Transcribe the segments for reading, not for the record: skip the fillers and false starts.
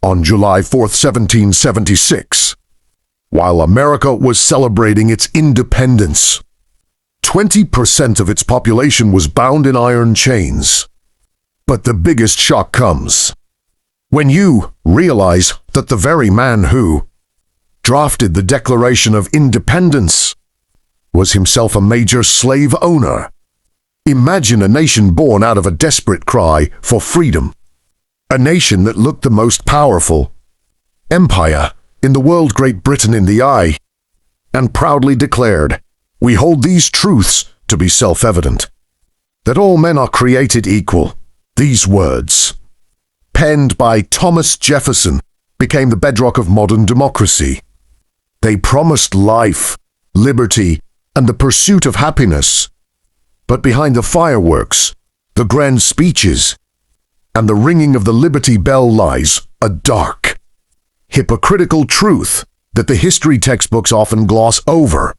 on July 4th, 1776, while America was celebrating its independence. 20% of its population was bound in iron chains. But the biggest shock comes when you realize that the very man who drafted the Declaration of Independence was himself a major slave owner. Imagine a nation born out of a desperate cry for freedom. A nation that looked the most powerful empire in the world, Great Britain, in the eye, and proudly declared, "We hold these truths to be self-evident, that all men are created equal." These words, penned by Thomas Jefferson, became the bedrock of modern democracy. They promised life, liberty, and the pursuit of happiness. But behind the fireworks, the grand speeches, and the ringing of the Liberty Bell lies a dark, hypocritical truth that the history textbooks often gloss over.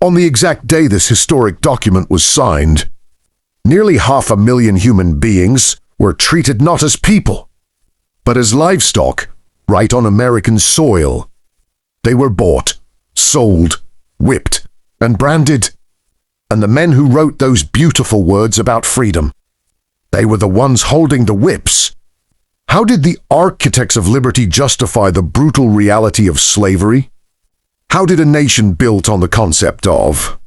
On the exact day this historic document was signed, nearly 500,000 human beings were treated not as people, but as livestock right on American soil. They were bought, sold, whipped, and branded. And the men who wrote those beautiful words about freedom, they were the ones holding the whips. How did the architects of liberty justify the brutal reality of slavery? How did a nation built on the concept of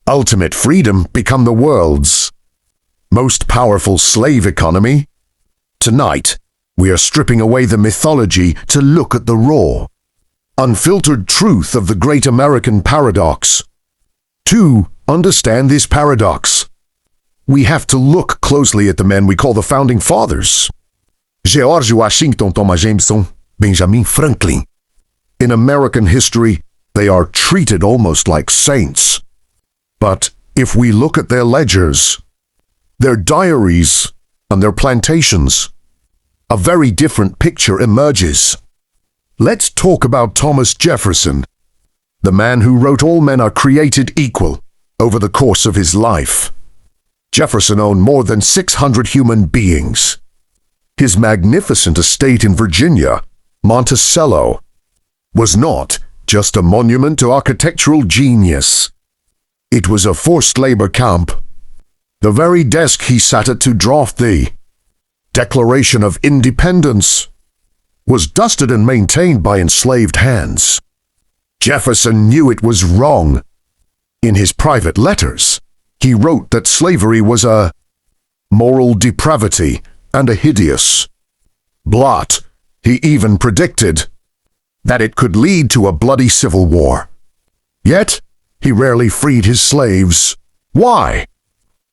ultimate freedom become the world's most powerful slave economy? Tonight, we are stripping away the mythology to look at the raw, unfiltered truth of the great American paradox. To understand this paradox, we have to look closely at the men we call the Founding Fathers. George Washington, Thomas Jefferson, Benjamin Franklin. In American history, they are treated almost like saints. But if we look at their ledgers, their diaries, and their plantations, a very different picture emerges. Let's talk about Thomas Jefferson, the man who wrote "All men are created equal" over the course of his life. Jefferson owned more than 600 human beings. His magnificent estate in Virginia, Monticello, was not just a monument to architectural genius. It was a forced labor camp. The very desk he sat at to draft the Declaration of Independence was dusted and maintained by enslaved hands. Jefferson knew it was wrong. In his private letters, he wrote that slavery was a moral depravity and a hideous blot. He even predicted that it could lead to a bloody civil war. Yet, he rarely freed his slaves. Why?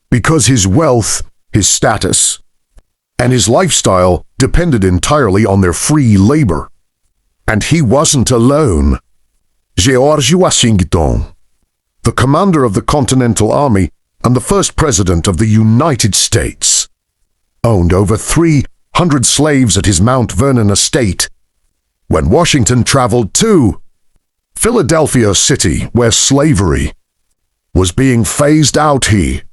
Because his wealth, his status, and his lifestyle depended entirely on their free labor. And he wasn't alone. George Washington, the commander of the Continental Army and the first president of the United States, owned over 300 slaves at his Mount Vernon estate. When Washington traveled to Philadelphia City, where slavery was being phased out, he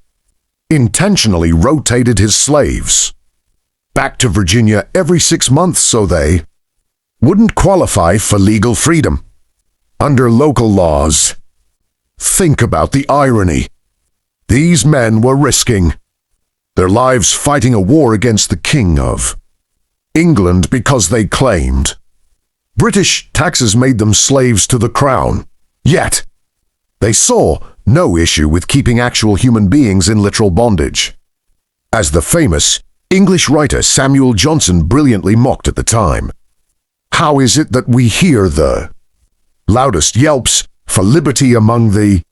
intentionally rotated his slaves back to Virginia every 6 months so they wouldn't qualify for legal freedom under local laws. Think about the irony. These men were risking their lives fighting a war against the King of England because they claimed British taxes made them slaves to the crown. Yet, they saw no issue with keeping actual human beings in literal bondage, as the famous English writer Samuel Johnson brilliantly mocked at the time. How is it that we hear the loudest yelps for liberty among the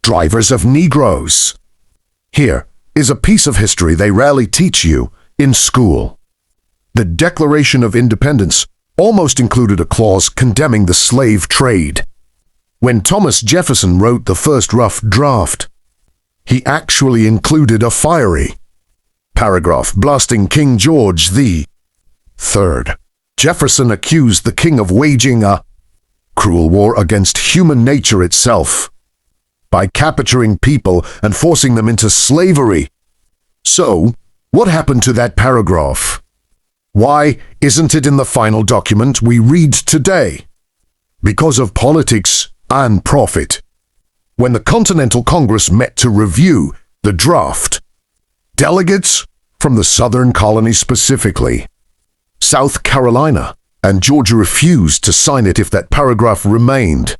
drivers of Negroes? Here is a piece of history they rarely teach you in school. The Declaration of Independence almost included a clause condemning the slave trade. When Thomas Jefferson wrote the first rough draft, he actually included a fiery paragraph blasting King George III. Jefferson accused the king of waging a cruel war against human nature itself by capturing people and forcing them into slavery. So, what happened to that paragraph? Why isn't it in the final document we read today? Because of politics and profit. When the Continental Congress met to review the draft, delegates from the Southern colonies specifically, South Carolina and Georgia refused to sign it if that paragraph remained.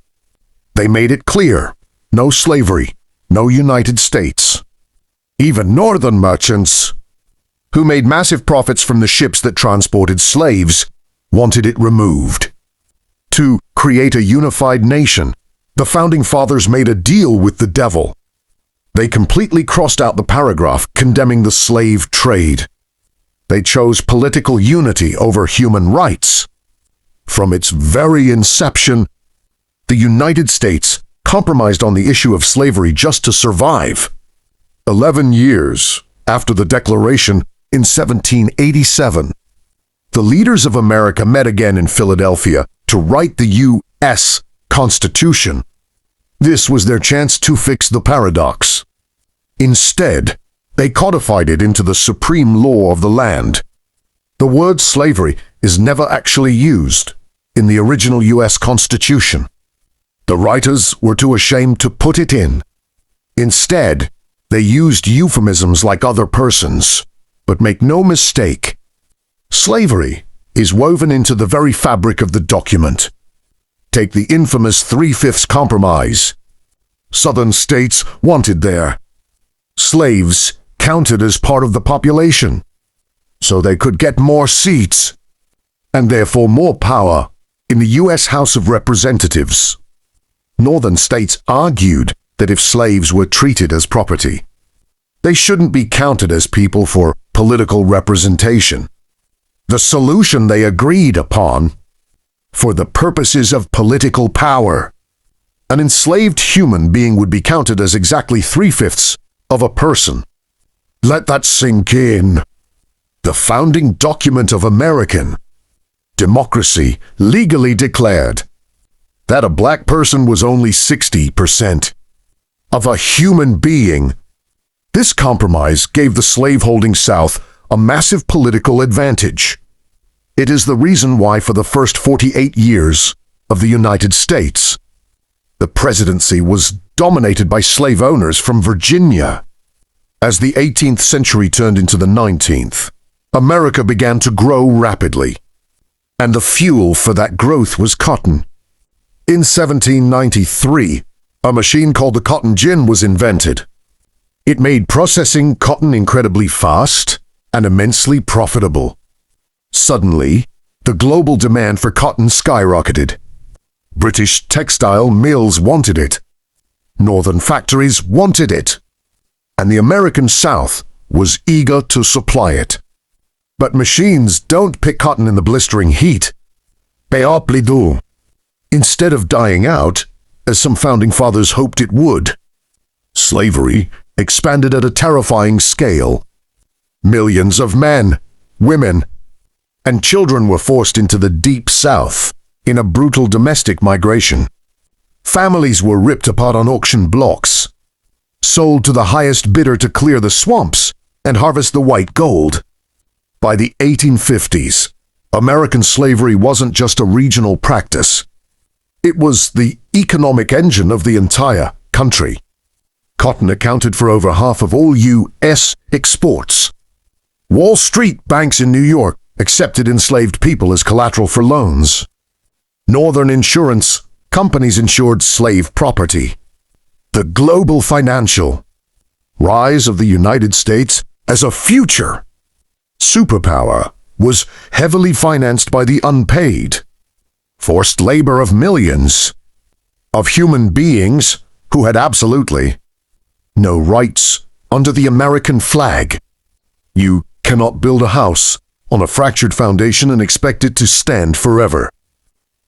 They made it clear, no slavery, no United States. Even northern merchants, who made massive profits from the ships that transported slaves, wanted it removed. To create a unified nation, the Founding Fathers made a deal with the devil. They completely crossed out the paragraph condemning the slave trade. They chose political unity over human rights. From its very inception, the United States compromised on the issue of slavery just to survive. 11 years after the Declaration in 1787, the leaders of America met again in Philadelphia to write the U.S. Constitution. This was their chance to fix the paradox. Instead, they codified it into the supreme law of the land. The word slavery is never actually used in the original U.S. Constitution. The writers were too ashamed to put it in. Instead, they used euphemisms like other persons. But make no mistake, slavery is woven into the very fabric of the document. Take the infamous 3/5 compromise. Southern states wanted their slaves counted as part of the population, so they could get more seats, and therefore more power in the U.S. House of Representatives. Northern states argued that if slaves were treated as property, they shouldn't be counted as people for political representation. The solution they agreed upon, for the purposes of political power, an enslaved human being would be counted as exactly 3/5 of a person. Let that sink in. The founding document of American democracy legally declared that a black person was only 60% of a human being. This compromise gave the slaveholding South a massive political advantage. It is the reason why for the first 48 years of the United States, the presidency was dominated by slave owners from Virginia. As the 18th century turned into the 19th, America began to grow rapidly, and the fuel for that growth was cotton. In 1793, a machine called the cotton gin was invented. It made processing cotton incredibly fast and immensely profitable. Suddenly, the global demand for cotton skyrocketed. British textile mills wanted it. Northern factories wanted it. And the American South was eager to supply it. But machines don't pick cotton in the blistering heat. They aptly do. Instead of dying out, as some founding fathers hoped it would, slavery expanded at a terrifying scale. Millions of men, women, and children were forced into the deep South in a brutal domestic migration. Families were ripped apart on auction blocks, sold to the highest bidder to clear the swamps and harvest the white gold. By the 1850s, American slavery wasn't just a regional practice. It was the economic engine of the entire country. Cotton accounted for over half of all U.S. exports. Wall Street banks in New York accepted enslaved people as collateral for loans. Northern insurance companies insured slave property. The global financial rise of the United States as a future superpower was heavily financed by the unpaid, forced labor of millions of human beings who had absolutely no rights under the American flag. You cannot build a house on a fractured foundation and expect it to stand forever.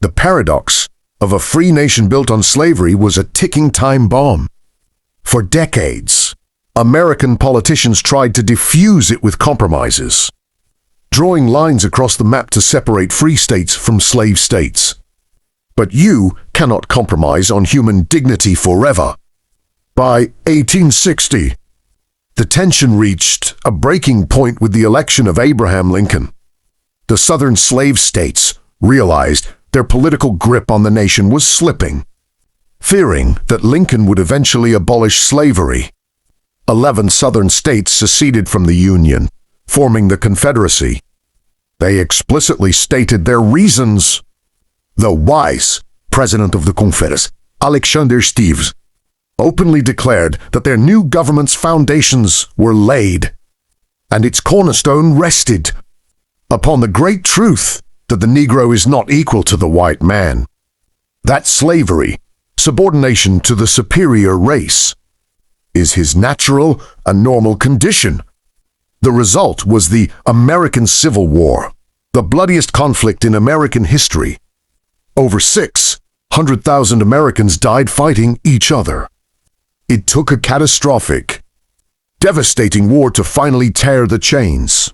The paradox of a free nation built on slavery was a ticking time bomb. For decades, American politicians tried to defuse it with compromises, drawing lines across the map to separate free states from slave states. But you cannot compromise on human dignity forever. By 1860, the tension reached a breaking point with the election of Abraham Lincoln. the southern slave states realized their political grip on the nation was slipping. Fearing that Lincoln would eventually abolish slavery, 11 southern states seceded from the Union, forming the Confederacy. They explicitly stated their reasons. The wise president of the Confederacy, Alexander Stephens, openly declared that their new government's foundations were laid, and its cornerstone rested upon the great truth that the Negro is not equal to the white man, that slavery, subordination to the superior race, is his natural and normal condition. The result was the American Civil War, the bloodiest conflict in American history. Over 600,000 Americans died fighting each other. It took a catastrophic, devastating war to finally tear the chains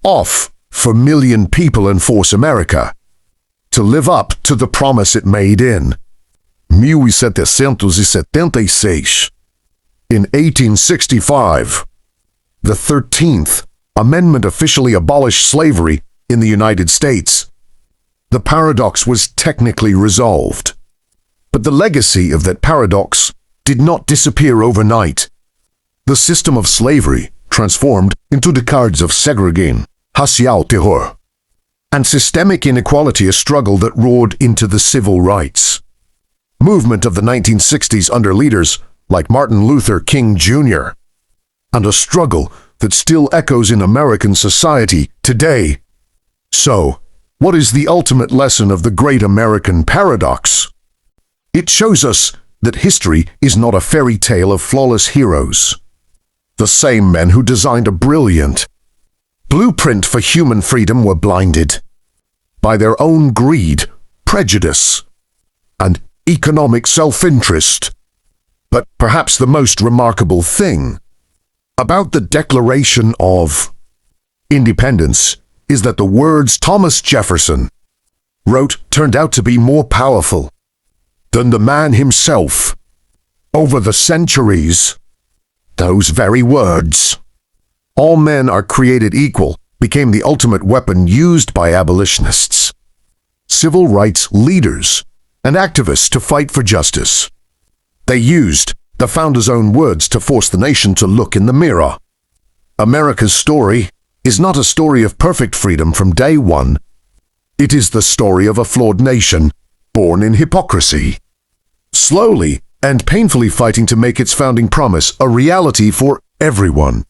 off for a million people and force America to live up to the promise it made in 1776. In 1865, the 13th Amendment officially abolished slavery in the United States. The paradox was technically resolved, but the legacy of that paradox did not disappear overnight. The system of slavery transformed into the cards of segregation, racial terror, and systemic inequality, a struggle that roared into the civil rights movement of the 1960s under leaders like Martin Luther King Jr., and a struggle that still echoes in American society today. So, what is the ultimate lesson of the great American paradox? It shows us that history is not a fairy tale of flawless heroes. The same men who designed a brilliant blueprint for human freedom were blinded by their own greed, prejudice, and economic self-interest. But perhaps the most remarkable thing about the Declaration of Independence is that the words Thomas Jefferson wrote turned out to be more powerful than the man himself. Over the centuries, those very words, "All men are created equal," became the ultimate weapon used by abolitionists, civil rights leaders, and activists to fight for justice. They used the founders' own words to force the nation to look in the mirror. America's story is not a story of perfect freedom from day one. It is the story of a flawed nation, born in hypocrisy, slowly and painfully fighting to make its founding promise a reality for everyone.